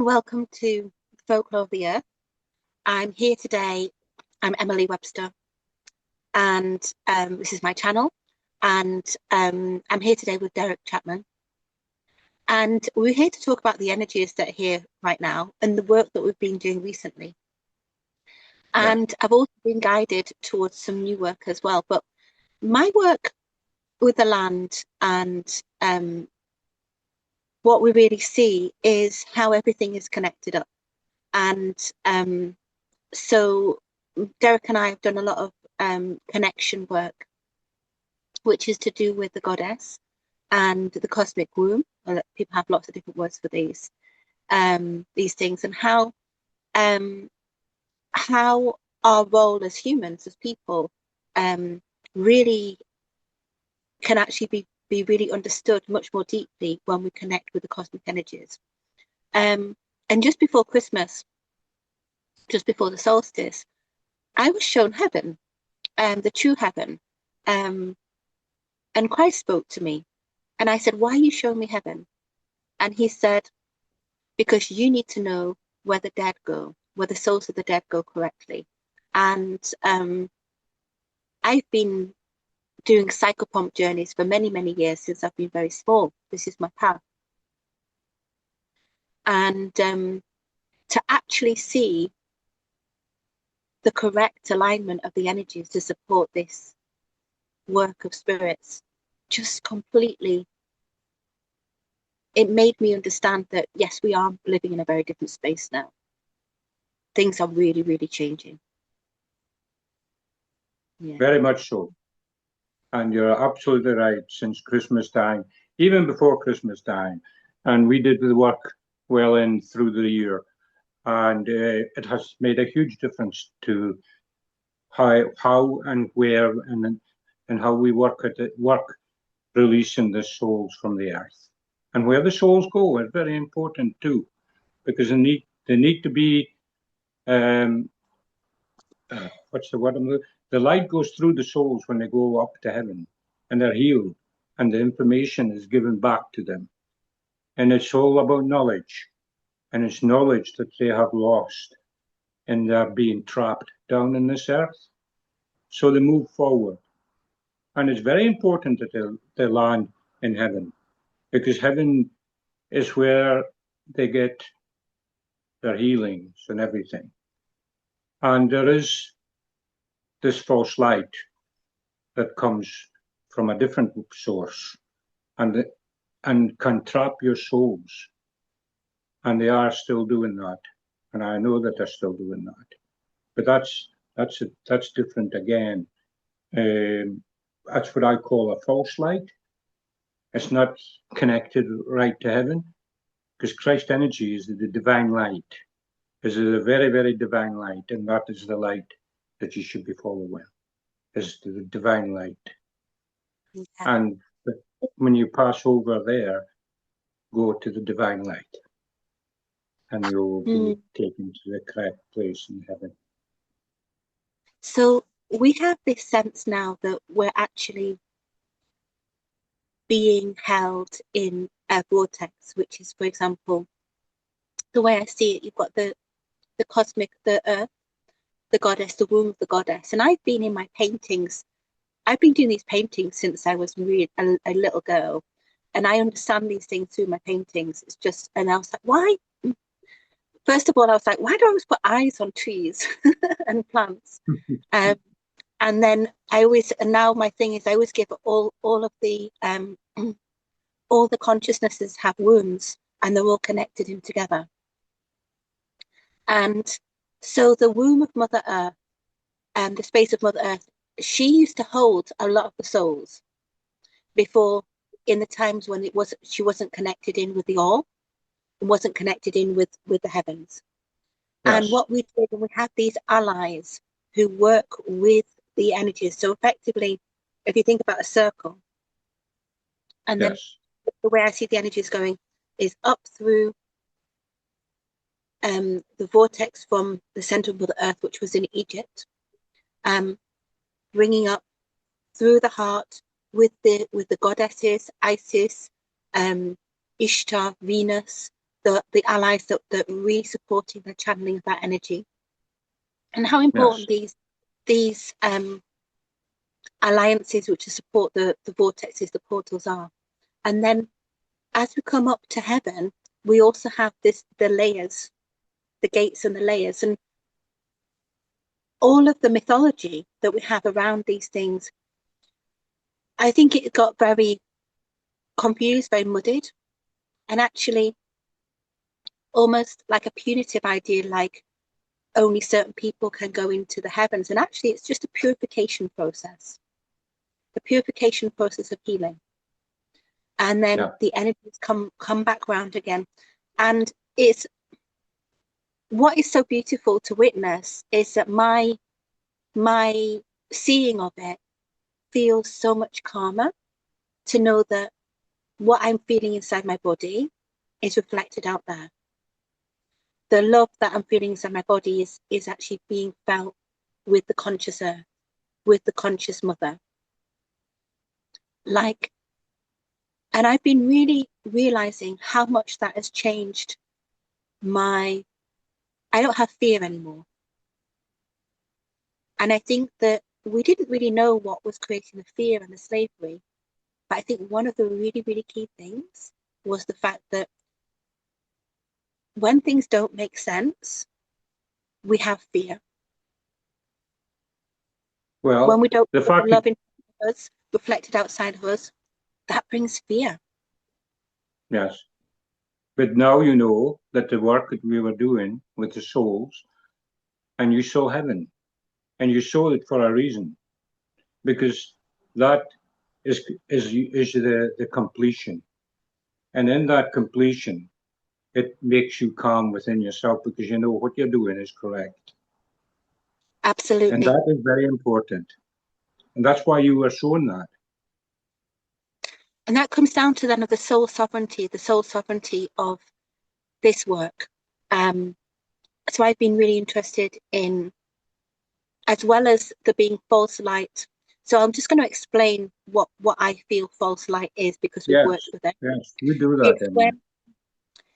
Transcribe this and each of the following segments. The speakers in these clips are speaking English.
Welcome to Folklore of the Earth. I'm here today. I'm Emily Webster, and this is my channel. And I'm here today with Derek Chapman. And we're here to talk about the energies that are here right now and the work that we've been doing recently. And I've also been guided towards some new work as well. But my work with the land and what we really see is how everything is connected up. And so Derek and I have done a lot of connection work, which is to do with the goddess and the cosmic womb. People have lots of different words for these things, and how our role as humans, as people, really can actually be really understood much more deeply when we connect with the cosmic energies. And just before Christmas, just before the solstice, I was shown heaven, the true heaven, and Christ spoke to me, and I said, "Why are you showing me heaven?" And he said, "Because you need to know where the dead go, where the souls of the dead go correctly." And I've been doing psychopomp journeys for many, many years since I've been very small. This is my path. And to actually see the correct alignment of the energies to support this work of spirits just completely, it made me understand that yes, we are living in a very different space now. Things are really, really changing. Yeah. Very much so. And you're absolutely right. Since Christmas time, even before Christmas time, and we did the work well in through the year, and it has made a huge difference to how and where and how we work at it, releasing the souls from the earth, and where the souls go is very important too, because they need to be what's the word? The light goes through the souls when they go up to heaven, and they're healed, and the information is given back to them, and it's all about knowledge, and it's knowledge that they have lost, and they're being trapped down in this earth. So they move forward. And it's very important that they land in heaven, because heaven is where they get their healings and everything. And there is this false light that comes from a different source and can trap your souls. And they are still doing that. And I know that they're still doing that. But that's different again. That's what I call a false light. It's not connected right to heaven, because Christ energy is the divine light. Is a very, very divine light, and that is the light that you should be following, is the divine light. Yeah. And when you pass over there, go to the divine light, and you'll be taken to the correct place in heaven. So we have this sense now that we're actually being held in a vortex, which is, for example, the way I see it, you've got the cosmic, the earth, the goddess, the womb of the goddess. And I've been in my paintings, I've been doing these paintings since I was really a little girl. And I understand these things through my paintings. It's just, and I was like, why? First of all, I was like, why do I always put eyes on trees and plants? And then and now my thing is I always give all of the, all the consciousnesses have wombs, and they're all connected in together. And so the womb of Mother Earth, and the space of Mother Earth, she used to hold a lot of the souls before, in the times when she wasn't connected in with the all, and wasn't connected in with the heavens. Yes. And what we did, and we have these allies who work with the energies. So effectively, if you think about a circle, and then the way I see the energies going is up through the vortex from the center of Mother Earth, which was in Egypt, bringing up through the heart with the goddesses, Isis, Ishtar, Venus, the allies that really supporting the channeling of that energy, and how important these alliances which support the vortexes, the portals are. And then as we come up to heaven, we also have the layers, the gates and the layers, and all of the mythology that we have around these things. I think it got very confused, very muddied, and actually almost like a punitive idea, like only certain people can go into the heavens. And actually it's just a purification process, the purification process of healing. And then the energies come back round again. And it's what is so beautiful to witness is that my seeing of it feels so much calmer, to know that what I'm feeling inside my body is reflected out there. The love that I'm feeling inside my body is actually being felt with the conscious earth, with the conscious mother. Like, and I've been really realizing how much that has changed I don't have fear anymore. And I think that we didn't really know what was creating the fear and the slavery. But I think one of the really, really key things was the fact that when things don't make sense, we have fear. Well, when we don't the fact love in us, reflected outside of us, that brings fear. Yes. But now you know that the work that we were doing with the souls, and you saw heaven, and you saw it for a reason, because that is the completion. And in that completion, it makes you calm within yourself because you know what you're doing is correct. Absolutely. And that is very important. And that's why you were shown that. And that comes down to then of the soul sovereignty of this work. So I've been really interested in, as well as the being false light. So I'm just going to explain what I feel false light is, because we've worked with it. Yes, you do that.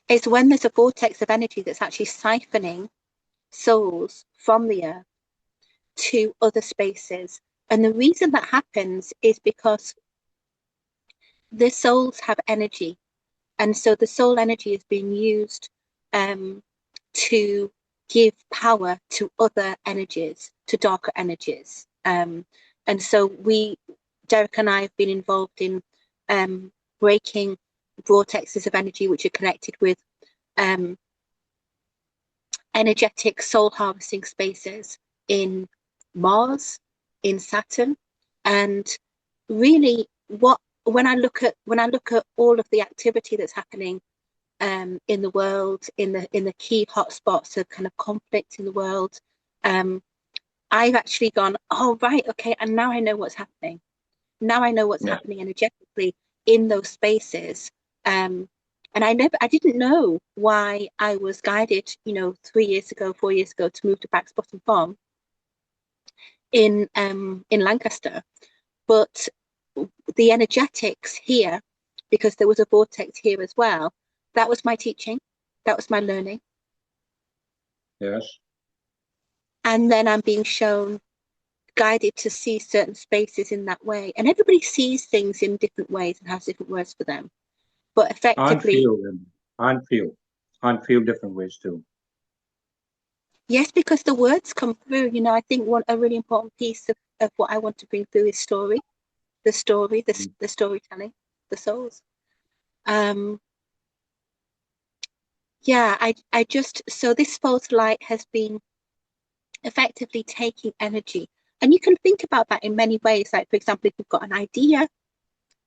It's when there's a vortex of energy that's actually siphoning souls from the earth to other spaces. And the reason that happens is because the souls have energy. And so the soul energy is being used to give power to other energies, to darker energies. And so Derek and I have been involved in breaking vortexes of energy which are connected with energetic soul harvesting spaces in Mars, in Saturn. And really when I look at all of the activity that's happening in the world, in the key hotspots of kind of conflict in the world, I've actually gone, oh right, okay, and now I know what's happening. Now I know what's happening energetically in those spaces. And I didn't know why I was guided, 4 years ago to move to Back's Bottom Farm in Lancaster. But the energetics here, because there was a vortex here as well, that was my teaching, that was my learning. Yes. And then I'm being guided to see certain spaces in that way. And everybody sees things in different ways and has different words for them. But effectively, and feel different ways too. Yes, because the words come through. I think a really important piece of what I want to bring through is the storytelling, the souls. So this false light has been effectively taking energy. And you can think about that in many ways. Like, for example, if you've got an idea,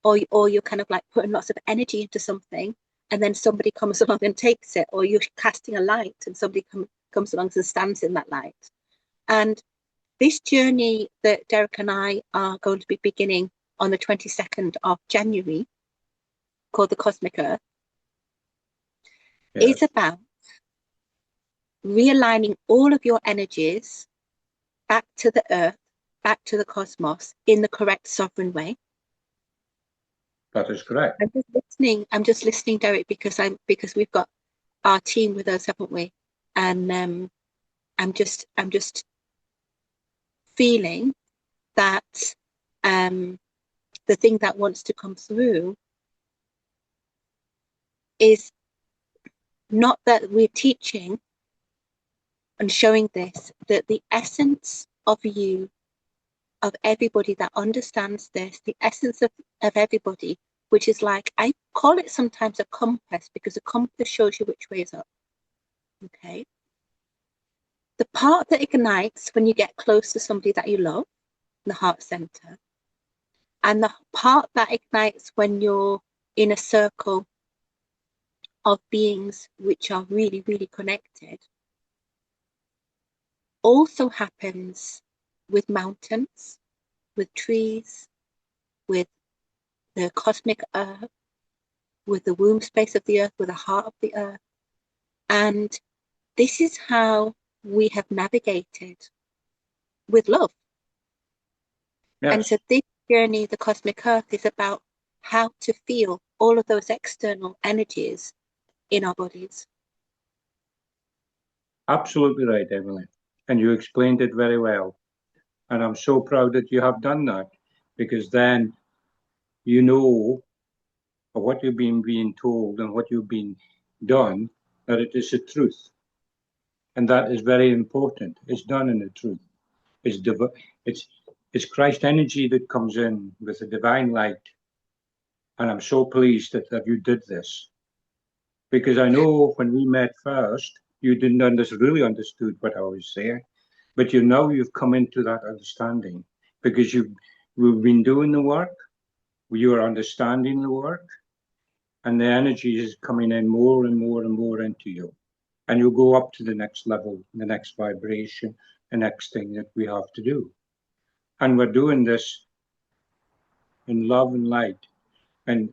or you're kind of like putting lots of energy into something, and then somebody comes along and takes it, or you're casting a light and somebody comes along and stands in that light. And this journey that Derek and I are going to be beginning on the 22nd of January, called the Cosmic Earth, is about realigning all of your energies back to the earth, back to the cosmos, in the correct sovereign way. That is correct. I'm just listening, Derek, because we've got our team with us, haven't we? And I'm just feeling that the thing that wants to come through is not that we're teaching and showing this, that the essence of you, of everybody that understands this, the essence of everybody, which is like, I call it sometimes a compass, because a compass shows you which way is up. Okay. The part that ignites when you get close to somebody that you love, the heart center, and the part that ignites when you're in a circle of beings which are really, really connected, also happens with mountains, with trees, with the cosmic earth, with the womb space of the earth, with the heart of the earth. And this is how we have navigated with love. Yes. And so this journey, the cosmic earth, is about how to feel all of those external energies in our bodies. Absolutely right, Emily. And you explained it very well. And I'm so proud that you have done that, because then you know what you've been being told and what you've been done, that it is the truth. And that is very important. It's done in the truth. It's it's it's Christ energy that comes in with the divine light. And I'm so pleased that you did this. Because I know when we met first, you didn't really understood what I was saying. But you've come into that understanding, because we've been doing the work, you are understanding the work, and the energy is coming in more and more and more into you. And you'll go up to the next level, the next vibration, the next thing that we have to do. And we're doing this in love and light. And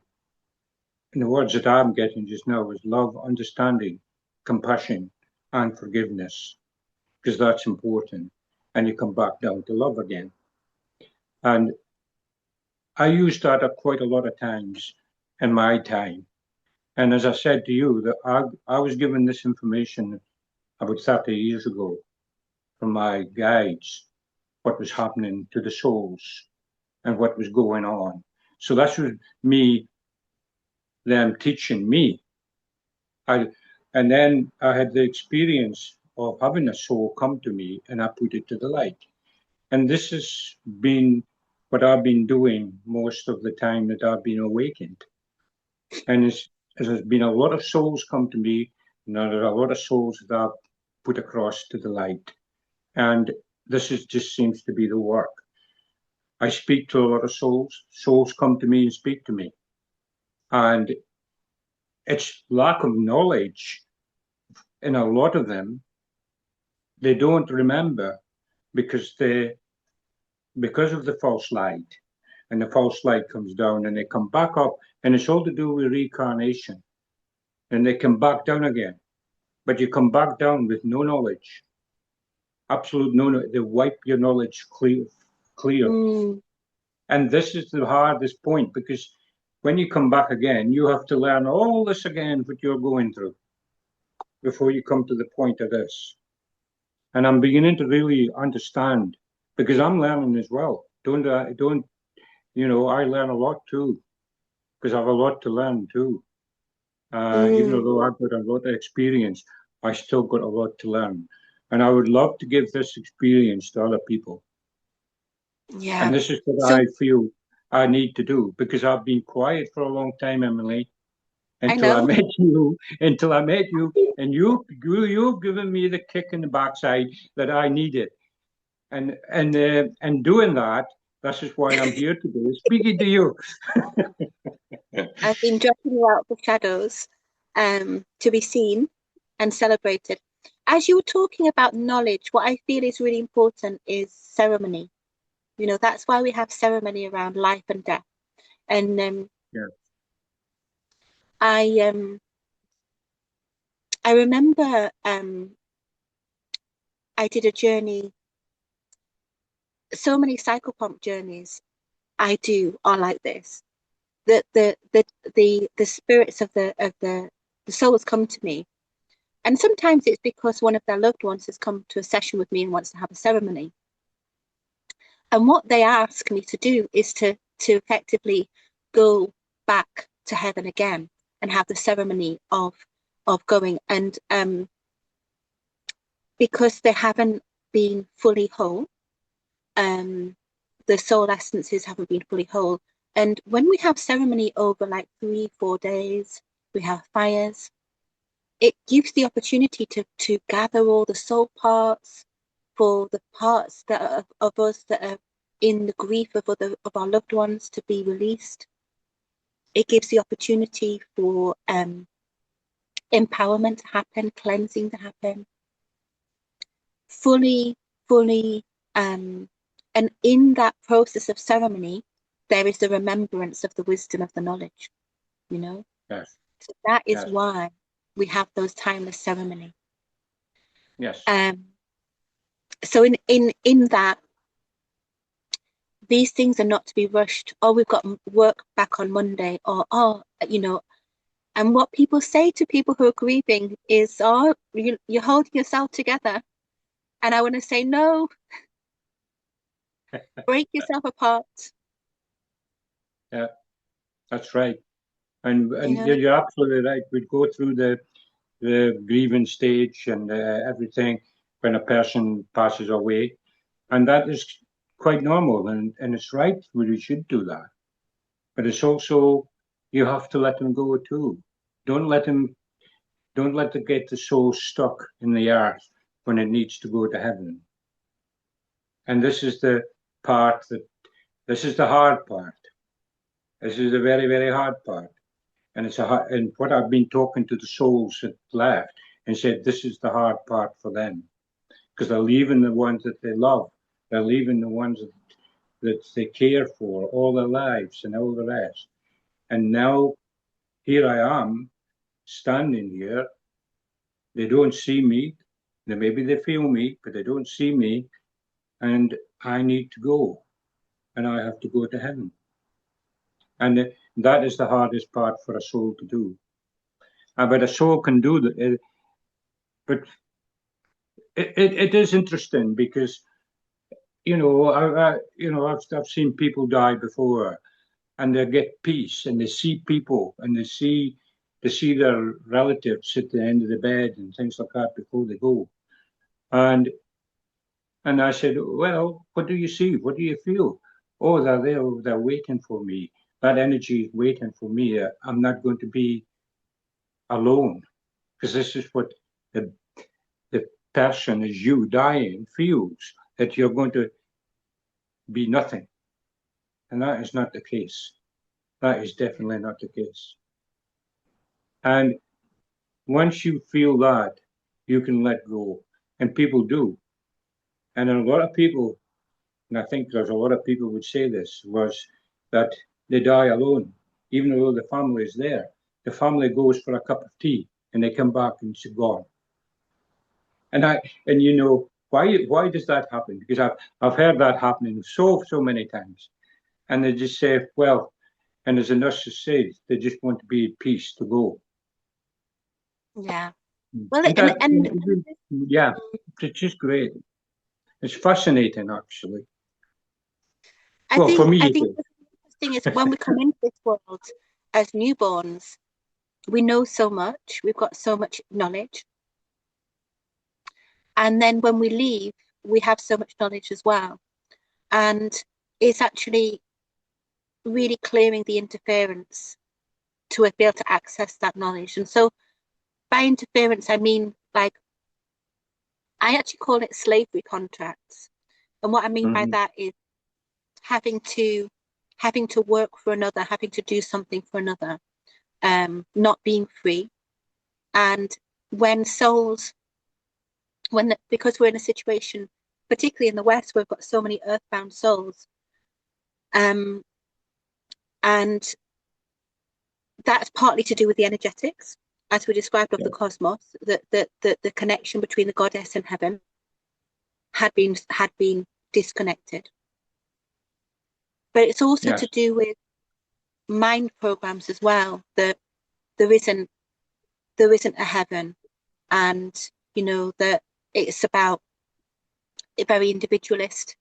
the words that I'm getting just now is love, understanding, compassion, and forgiveness, because that's important. And you come back down to love again. And I use that quite a lot of times in my time. And as I said to you, that I was given this information about 30 years ago from my guides, what was happening to the souls and what was going on. So that was them teaching me. And then I had the experience of having a soul come to me, and I put it to the light. And this has been what I've been doing most of the time that I've been awakened. And there's been a lot of souls come to me, and there are a lot of souls that I've put across to the light. And this just seems to be the work. I speak to a lot of souls. Souls come to me and speak to me. And it's lack of knowledge in a lot of them. They don't remember because of the false light. And the false light comes down and they come back up, and it's all to do with reincarnation. And they come back down again. But you come back down with no knowledge. Absolute no knowledge. They wipe your knowledge clear. Mm. And this is the hardest point, because when you come back again, you have to learn all this again, what you're going through, before you come to the point of this. And I'm beginning to really understand, because I'm learning as well. I learn a lot too, because I have a lot to learn too. Even though I've got a lot of experience, I still got a lot to learn. And I would love to give this experience to other people. Yeah. And this is what I feel I need to do, because I've been quiet for a long time, Emily, until I met you, and you've given me the kick in the backside that I needed. And doing that, this is why I'm here today, speaking to you. I've been dropping you out of the shadows to be seen and celebrated. As you were talking about knowledge, what I feel is really important is ceremony. That's why we have ceremony around life and death. And Yeah. I remember I did a journey. So many psychopomp journeys I do are like this. The spirits of the souls come to me, And sometimes it's because one of their loved ones has come to a session with me and wants to have a ceremony. And what they ask me to do is to effectively go back to heaven again and have the ceremony of going. And because they haven't been fully whole, the soul essences haven't been fully whole. And when we have ceremony over like 3-4 days, we have fires, it gives the opportunity to gather all the soul parts, for the parts that are of us that are in the grief of our loved ones to be released. It gives the opportunity for empowerment to happen, cleansing to happen, fully, and in that process of ceremony, there is the remembrance of the wisdom of the knowledge, you know. Yes. So that is Yes. why we have those timeless ceremony. Yes. So in that, these things are not to be rushed. Oh, we've got work back on Monday, or you know. And what people say to people who are grieving is, oh, you're holding yourself together. And I want to say, no, break yourself apart. Yeah, that's right. And You know? you're absolutely right. We'd go through the grieving stage and everything when a person passes away, and that is quite normal, and it's right. We should do that, but it's also, you have to let them go too. Don't let them get the soul stuck in the earth when it needs to go to heaven. And this is the part that this is the hard part. This is a very, very hard part. And and what I've been talking to the souls that left and said, this is the hard part for them, because they're leaving the ones that they love. They're leaving the ones that they care for all their lives and all the rest. And now here I am standing here. They don't see me. Maybe they feel me, but they don't see me. And I need to go. And I have to go to heaven. And that is the hardest part for a soul to do. But a soul can do that. But it is interesting because, I've seen people die before, and they get peace, and they see people, and they see their relatives at the end of the bed and things like that before they go. And I said, well, what do you see? What do you feel? Oh, they're there. They're waiting for me. That energy is waiting for me. I'm not going to be alone, because this is what the person, as you dying, feels, that you're going to be nothing. And that is not the case. That is definitely not the case. And once you feel that, you can let go. And people do. And a lot of people, and I think there's a lot of people would say this, was that they die alone, even though the family is there. The family goes for a cup of tea and they come back and it's gone. And you know, why does that happen? Because I've heard that happening so many times. And they just say, well, and as the nurses said, they just want to be at peace to go. Yeah. Well, And yeah, it's just great. It's fascinating, actually. Well, for me, I it think is. what's interesting is when we come into this world as newborns, we know so much. We've got so much knowledge. And then when we leave, we have so much knowledge as well. And it's actually really clearing the interference to be able to access that knowledge. And so by interference, I mean, like, I actually call it slavery contracts. And what I mean by that is having to work for another, having to do something for another, not being free. And when souls, because we're in a situation, particularly in the West, we've got so many earthbound souls, and that's partly to do with the energetics, as we described, of the cosmos, that the connection between the goddess and heaven had been disconnected. But it's also to do with mind programs as well, that there isn't a heaven, and that it's about a very individualist,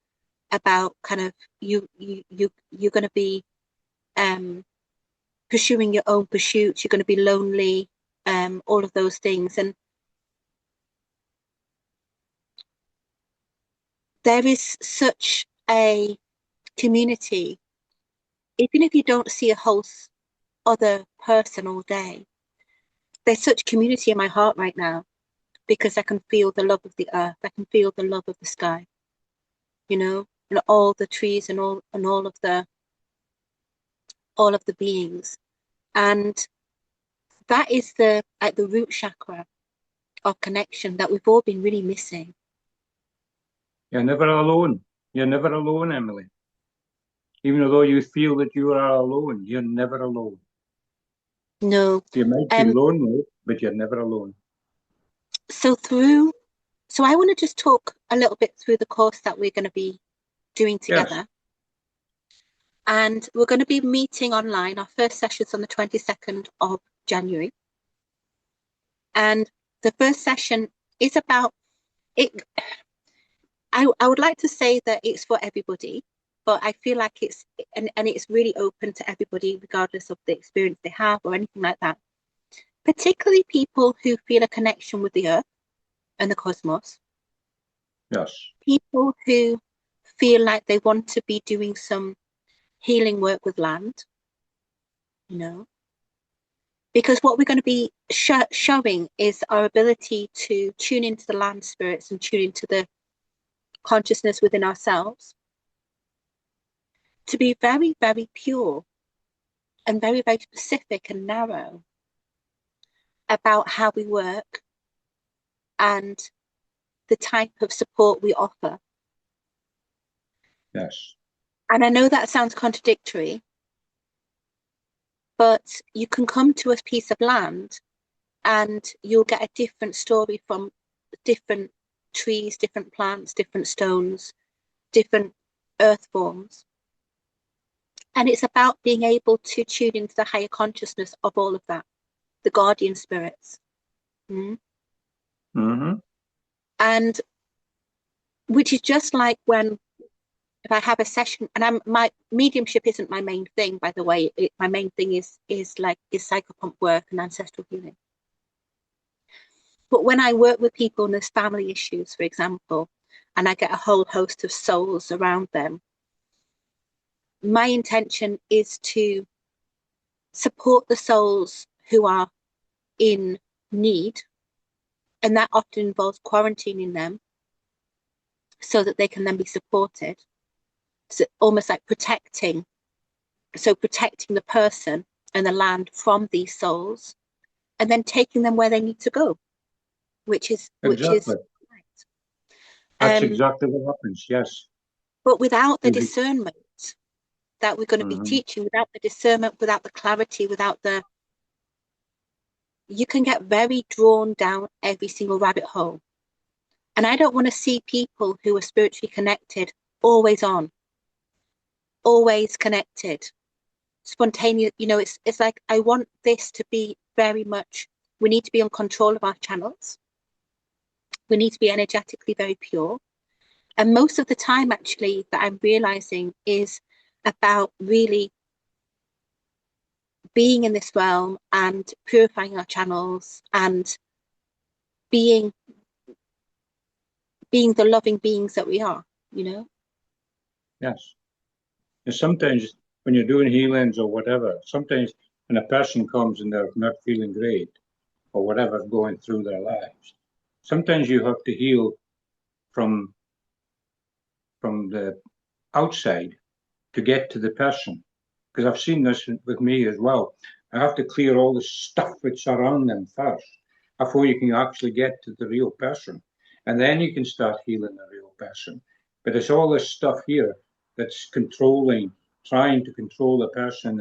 about kind of you're going to be pursuing your own pursuits, you're going to be lonely, all of those things. And there is such a community, even if you don't see a whole other person all day, there's such community in my heart right now, because I can feel the love of the earth, I can feel the love of the sky, and all the trees and all of the beings. And that is the root chakra of connection that we've all been really missing. You're never alone. You're never alone, Emily. Even though you feel that you are alone, you're never alone. No. You might be lonely, but you're never alone. So I want to just talk a little bit through the course that we're going to be doing together. Yes. And we're going to be meeting online. Our first session's on the 22nd of January. And the first session is about it. I would like to say that it's for everybody, but I feel like it's really open to everybody, regardless of the experience they have or anything like that. Particularly people who feel a connection with the earth and the cosmos. Yes. People who feel like they want to be doing some healing work with land, because what we're going to be showing is our ability to tune into the land spirits and tune into the consciousness within ourselves, to be very, very pure and very, very specific and narrow about how we work and the type of support we offer. Yes. And I know that sounds contradictory, but you can come to a piece of land and you'll get a different story from different trees, different plants, different stones, different earth forms. And it's about being able to tune into the higher consciousness of all of that, the guardian spirits. Mm-hmm. And which is just like when, if I have a session, and my mediumship isn't my main thing, by the way. My main thing is psychopomp work and ancestral healing. But when I work with people and there's family issues, for example, and I get a whole host of souls around them, my intention is to support the souls who are in need, and that often involves quarantining them so that they can then be supported. So almost like protecting the person and the land from these souls, and then taking them where they need to go, which is right. That's exactly what happens. Yes. But without the discernment that we're going to be teaching, without the discernment, without the clarity, you can get very drawn down every single rabbit hole. And I don't want to see people who are spiritually connected always on, always connected, spontaneous. It's like, I want this to be very much, we need to be on control of our channels. We need to be energetically very pure. And most of the time, actually, that I'm realizing is about really being in this realm and purifying our channels and being the loving beings that we are, Yes. And sometimes when you're doing healings or whatever, sometimes when a person comes and they're not feeling great or whatever's going through their lives, sometimes you have to heal from the outside to get to the person. Because I've seen this with me as well. I have to clear all the stuff that's around them first before you can actually get to the real person. And then you can start healing the real person. But it's all this stuff here that's trying to control the person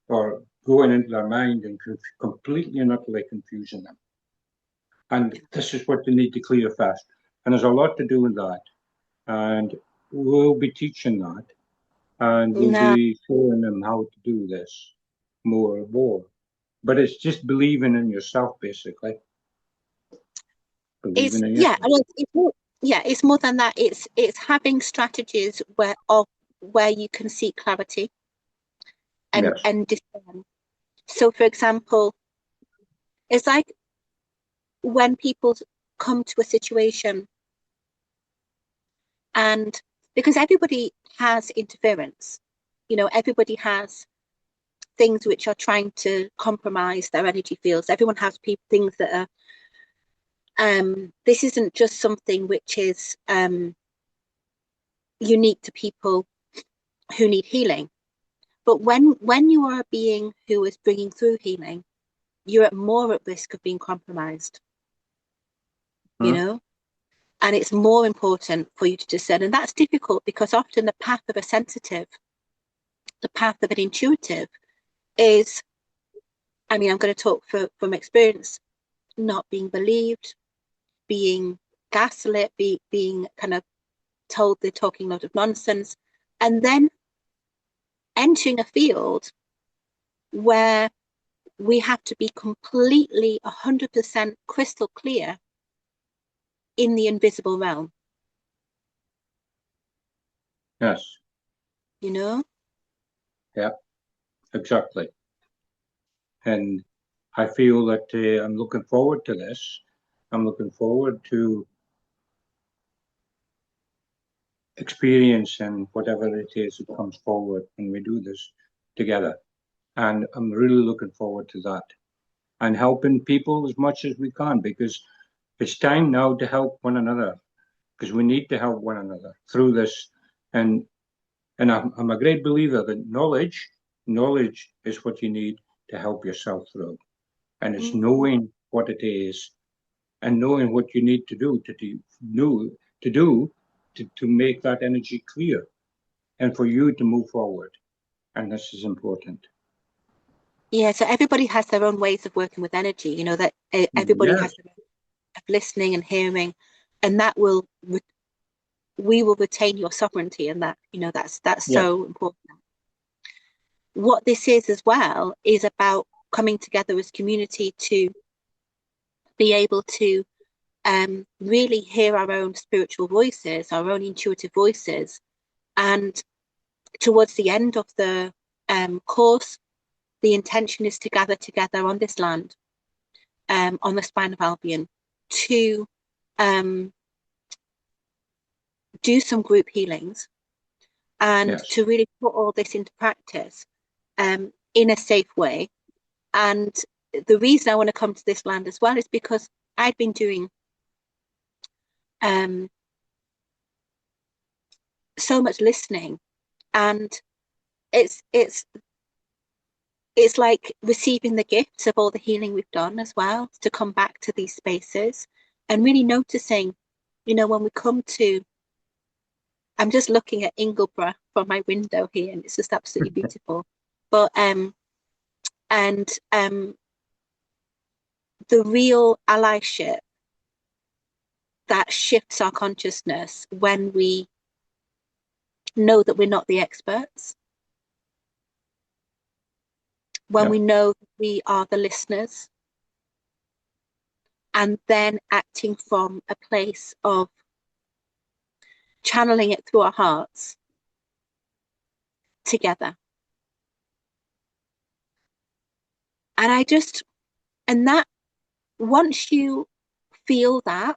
or going into their mind and completely and utterly confusing them. And this is what they need to clear fast. And there's a lot to do with that. And we'll be teaching that. And we'll be showing them how to do this more and more. But it's just believing in yourself, basically. believing in yeah, yourself. well, it's more than that. It's having strategies where you can seek clarity Yes. and discern. So, for example, it's like when people come to a situation, and because everybody has interference, everybody has things which are trying to compromise their energy fields. Everyone has things that are this isn't just something which is unique to people who need healing. But when you are a being who is bringing through healing, you're more at risk of being compromised, you Hmm? know? And it's more important for you to discern. And that's difficult because often the path of a sensitive, the path of an intuitive is, I mean, I'm going to talk from experience, not being believed, being gaslit, being kind of told they're talking a lot of nonsense, and then entering a field where we have to be completely 100% crystal clear in the invisible realm, Yes. you know? Yeah, exactly. And I feel that I'm looking forward to this. I'm looking forward to experiencing whatever it is that comes forward when we do this together. And I'm really looking forward to that and helping people as much as we can, because it's time now to help one another, because we need to help one another through this. And I'm a great believer that knowledge is what you need to help yourself through. And it's Mm-hmm. knowing what it is and knowing what you need to do to make that energy clear and for you to move forward. And this is important. Yeah, so everybody has their own ways of working with energy, that everybody Yes, has their own of listening and hearing, and that we will retain your sovereignty, and that's yes, so important. What this is as well is about coming together as community to be able to really hear our own spiritual voices, our own intuitive voices. And towards the end of the course, the intention is to gather together on this land, on the spine of Albion, to um, do some group healings and yes, to really put all this into practice in a safe way. And the reason I want to come to this land as well is because I'd been doing um, so much listening, and it's it's it's like receiving the gifts of all the healing we've done as well, to come back to these spaces and really noticing, when we come to, I'm just looking at Ingleborough from my window here, and it's just absolutely beautiful. But and the real allyship that shifts our consciousness when we know that we're not the experts, when yeah, we know that we are the listeners, and then acting from a place of channeling it through our hearts together. And and that, once you feel that,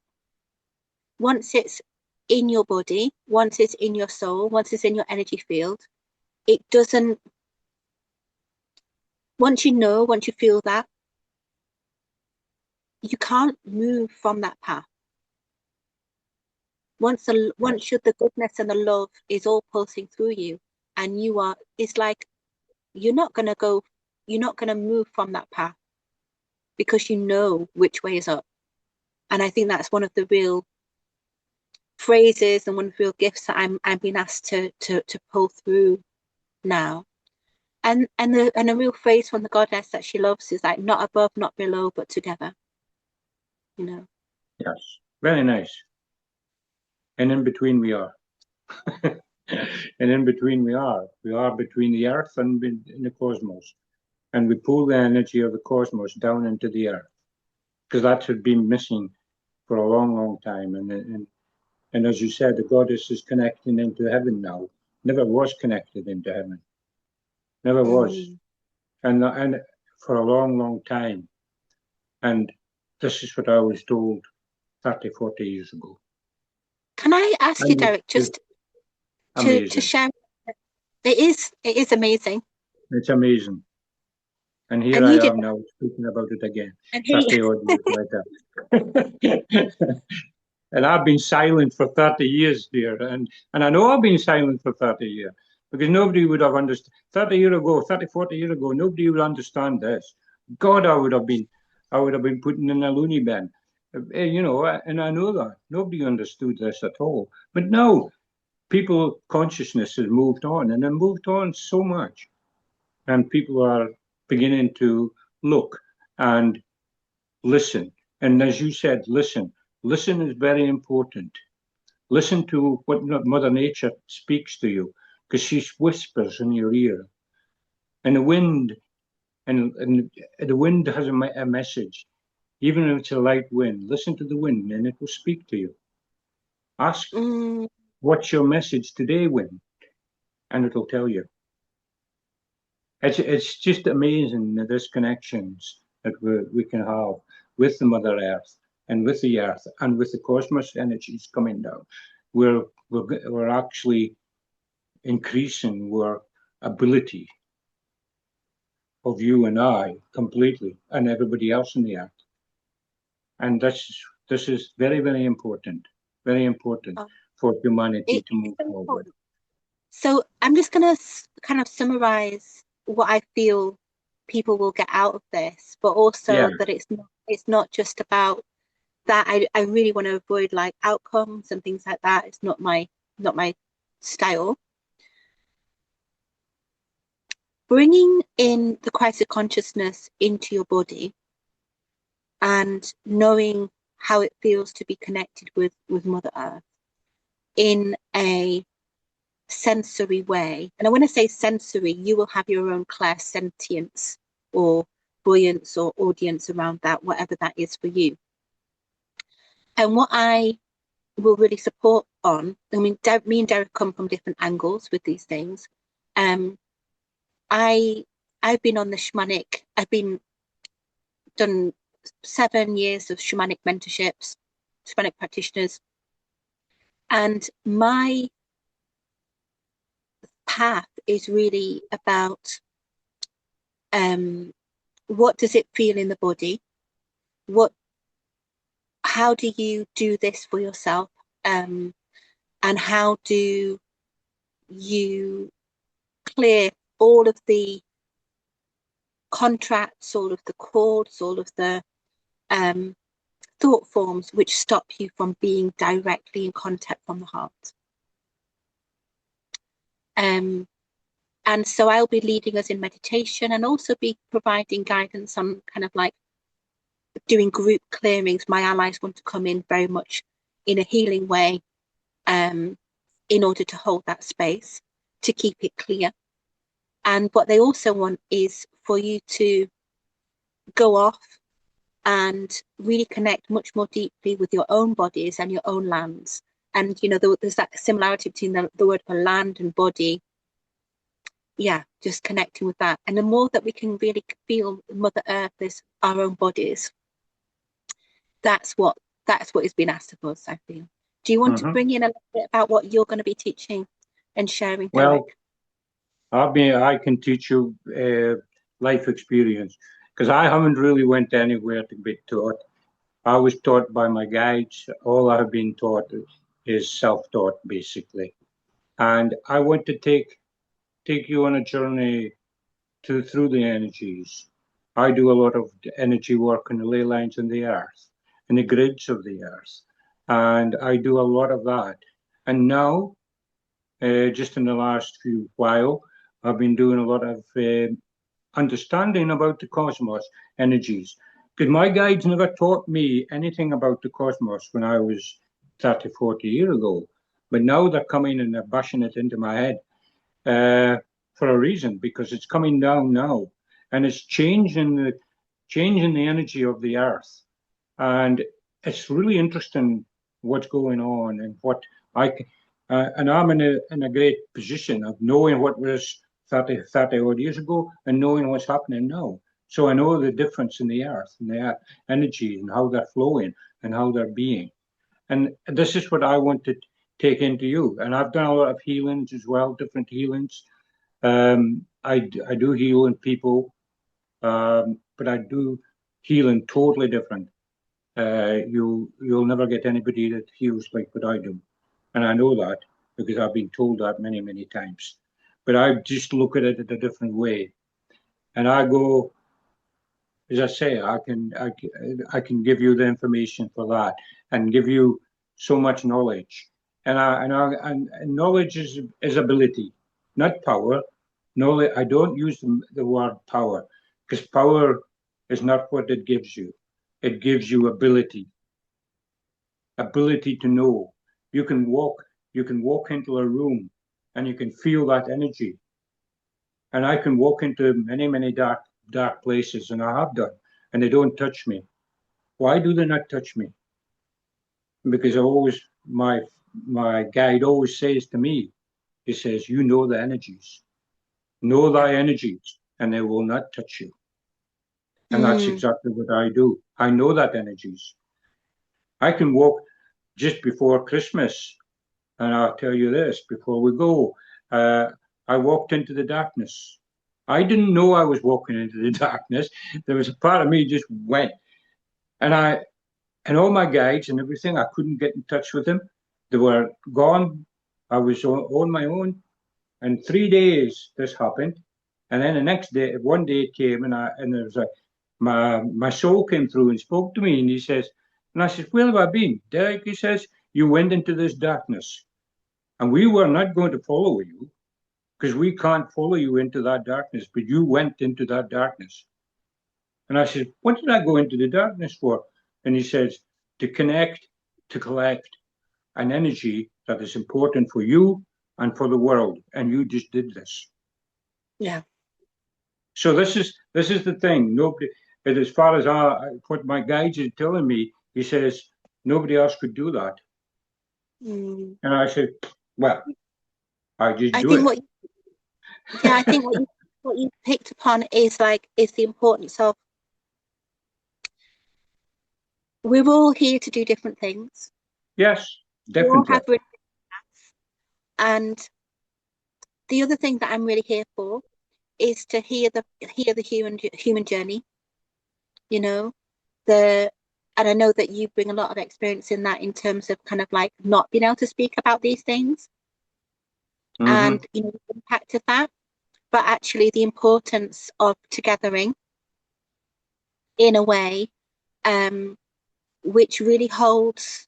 once it's in your body, once it's in your soul, once it's in your energy field, it doesn't, once you feel that, you can't move from that path. yes, Once the goodness and the love is all pulsing through you, and it's like you're not going to go, you're not going to move from that path, because you know which way is up. And I think that's one of the real phrases and one of the real gifts that I'm being asked to pull through now. And a real phrase from the goddess that she loves is like, not above, not below, but together. You know. yes. Very nice. And in between we are. And in between we are. We are between the earth and in the cosmos. And we pull the energy of the cosmos down into the earth, because that had been missing for a long, long time. And as you said, the goddess is connecting into heaven now. Never was connected into heaven. Never was. And for a long, long time. And this is what I was told 30, 40 years ago. Can I ask you, And Derek, it's just to amazing. share? It is amazing. It's amazing. And here And you I did am that. now speaking about it again, And 30 odd years later. And I've been silent for 30 years, dear. And I know I've been silent for 30 years because nobody would have understood. 30 years ago, 30, 40 years ago, nobody would understand this. God, I would have been put in a loony bin. You know, and I know that. Nobody understood this at all. But now, people consciousness has moved on, and it moved on so much. And people are beginning to look and listen. And as you said, listen. Listen is very important. Listen to what Mother Nature speaks to you, because she whispers in your ear. And and the wind has a message. Even if it's a light wind, listen to the wind and it will speak to you. Ask, mm, what's your message today, wind? And it'll tell you. It's just amazing the disconnections that we can have with the Mother Earth and with the Earth and with the cosmos energies coming down. We're actually increasing our ability of you and I completely, and everybody else in the Earth. And this is very, very important oh, for humanity it to is move so forward. important. So I'm just going to kind of summarize what I feel people will get out of this, but Yeah. also that it's not just about that. I really want to avoid like outcomes and things like that. It's not my style. Bringing in the crisis consciousness into your body and knowing how it feels to be connected with Mother Earth in a sensory way. And when I say sensory, you will have your own clairsentience or buoyance or audience around that, whatever that is for you. And what I will really support on, I mean, me and Derek come from different angles with these things. I've been on the shamanic, done 7 years of shamanic mentorships, shamanic practitioners. And my path is really about what does it feel in the body? How do you do this for yourself? And how do you clear all of the contracts, all of the cords, all of the thought forms which stop you from being directly in contact from the heart? And so I'll be leading us in meditation and also be providing guidance on kind of like doing group clearings. My allies want to come in very much in a healing way in order to hold that space, to keep it clear. And what they also want is for you to go off and really connect much more deeply with your own bodies and your own lands. And, you know, there's that similarity between the word for land and body. Yeah, just connecting with that. And the more that we can really feel Mother Earth as our own bodies, that's what has been asked of us, I feel. Do you want to bring in a little bit about what you're going to be teaching and sharing, Derek? Well, I can teach you life experience because I haven't really went anywhere to be taught. I was taught by my guides. All I have been taught is self-taught, basically. And I want to take you on a journey through the energies. I do a lot of energy work on the ley lines in the earth, in the grids of the earth, and I do a lot of that. And now, just in the last few while, I've been doing a lot of understanding about the cosmos energies. Because my guides never taught me anything about the cosmos when I was 30, 40 years ago. But now they're coming and they're bashing it into my head for a reason, because it's coming down now. And it's changing the energy of the earth. And it's really interesting what's going on and what and I'm in a great position of knowing what was 30 odd years ago and knowing what's happening now. So I know the difference in the earth and the earth energies and how they're flowing and how they're being. And this is what I want to take into you. And I've done a lot of healings as well, different healings. I do heal in people, but I do healing totally different. You'll never get anybody that heals like what I do, and I know that because I've been told that many times. But I just look at it in a different way, and I go, as I say, I can give you the information for that and give you so much knowledge, and knowledge is ability, not power. Knowledge. I don't use the word power because power is not what it gives you. It gives you ability to know. You can walk, you can walk into a room and you can feel that energy. And I can walk into many dark places, and I have done, and they don't touch me. Why do they not touch me? Because I always my guide always says to me, he says, you know the energies. Know Yeah. thy energies, and they will not touch you. And that's Mm. exactly what I do. I know that energies. I can walk just before Christmas. And I'll tell you this before we go. I walked into the darkness. I didn't know I was walking into the darkness. There was a part of me just went. And and all my guides and everything, I couldn't get in touch with them. They were gone. I was on my own. And 3 days this happened. And then the next day, one day it came and there was my soul came through and spoke to me and he says, and I said, where have I been? Derek, he says, you went into this darkness. And we were not going to follow you because we can't follow you into that darkness, but you went into that darkness. And I said, what did I go into the darkness for? And he says, to connect, to collect an energy that is important for you and for the world. And you just did this. Yeah. So this is the thing. Nobody, as far as what my guides are telling me, he says nobody else could do that. Mm. And I said, well, I just I do think it. I think what you picked upon is the importance of we're all here to do different things. Yes, We all definitely. have really paths. And the other thing that I'm really here for is to hear the human journey, you know, the and I know that you bring a lot of experience in that in terms of kind of like not being able to speak about these things Mm-hmm. and the impact of that, but actually the importance of togethering in a way um, which really holds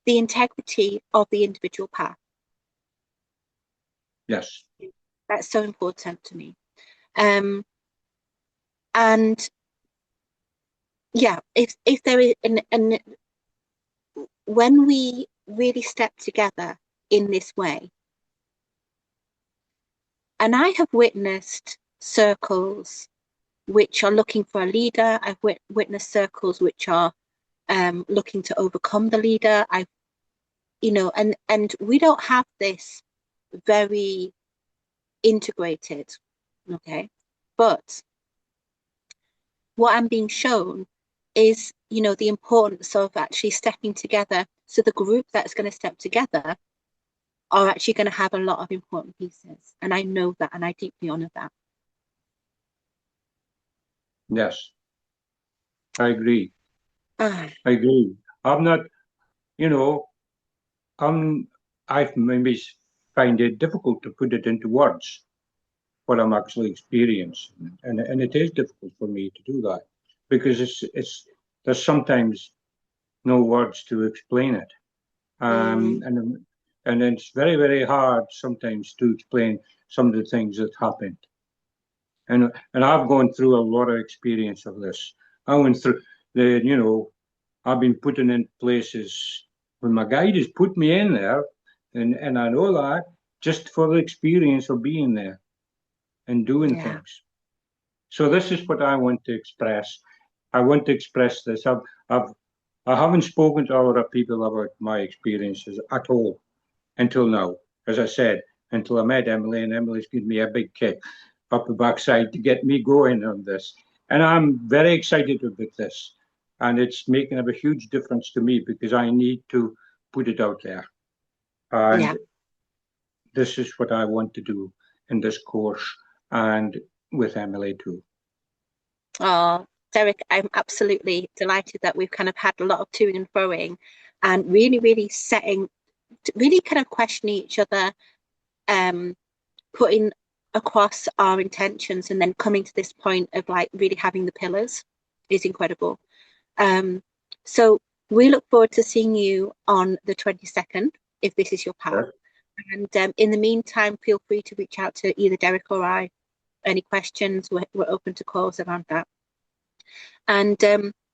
the integrity of the individual path. Yes. That's so important to me. Um, and yeah, if there is and when we really step together in this way, and I have witnessed circles which are looking for a leader. I've witnessed circles which are looking to overcome the leader. And we don't have this very integrated, okay? But what I'm being shown is, the importance of actually stepping together. So the group that's going to step together are actually going to have a lot of important pieces. And I know that, and I deeply honor that. Yes. I agree. Ah, I agree. I'm not, you know, I'm, I maybe find it difficult to put it into words, what I'm actually experiencing. And it is difficult for me to do that because there's sometimes no words to explain it. mm, And and it's very hard sometimes to explain some of the things that happened. And I've gone through a lot of experience of this. I went through I've been put in places when my guide has put me in there, and I know that just for the experience of being there and doing yeah. things. So this is what I want to express. I want to express this. I haven't spoken to other people about my experiences at all until now. As I said, until I met Emily, and Emily's given me a big kick up the backside to get me going on this. And I'm very excited about this. And it's making a huge difference to me because I need to put it out there. Yeah. And this is what I want to do in this course and with Emily too. Oh, Derek, I'm absolutely delighted that we've kind of had a lot of toing and froing and really setting, really kind of questioning each other, putting across our intentions and then coming to this point of like really having the pillars is incredible. So we look forward to seeing you on the 22nd, if this is your path. And in the meantime, feel free to reach out to either Derek or I. Any questions, we're open to calls around that. And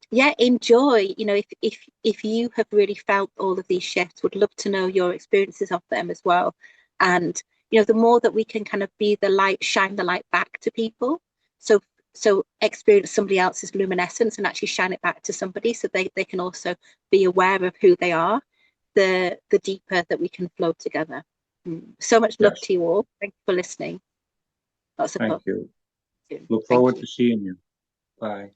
yeah, enjoy. You know, if you have really felt all of these shifts, would love to know your experiences of them as well. And you know, the more that we can kind of be the light, shine the light back to people. So experience somebody else's luminescence and actually shine it back to somebody so they can also be aware of who they are, the deeper that we can flow together. So much love to you all. Thank you for listening. Lots of Thank love. you. Look forward to seeing you. Bye.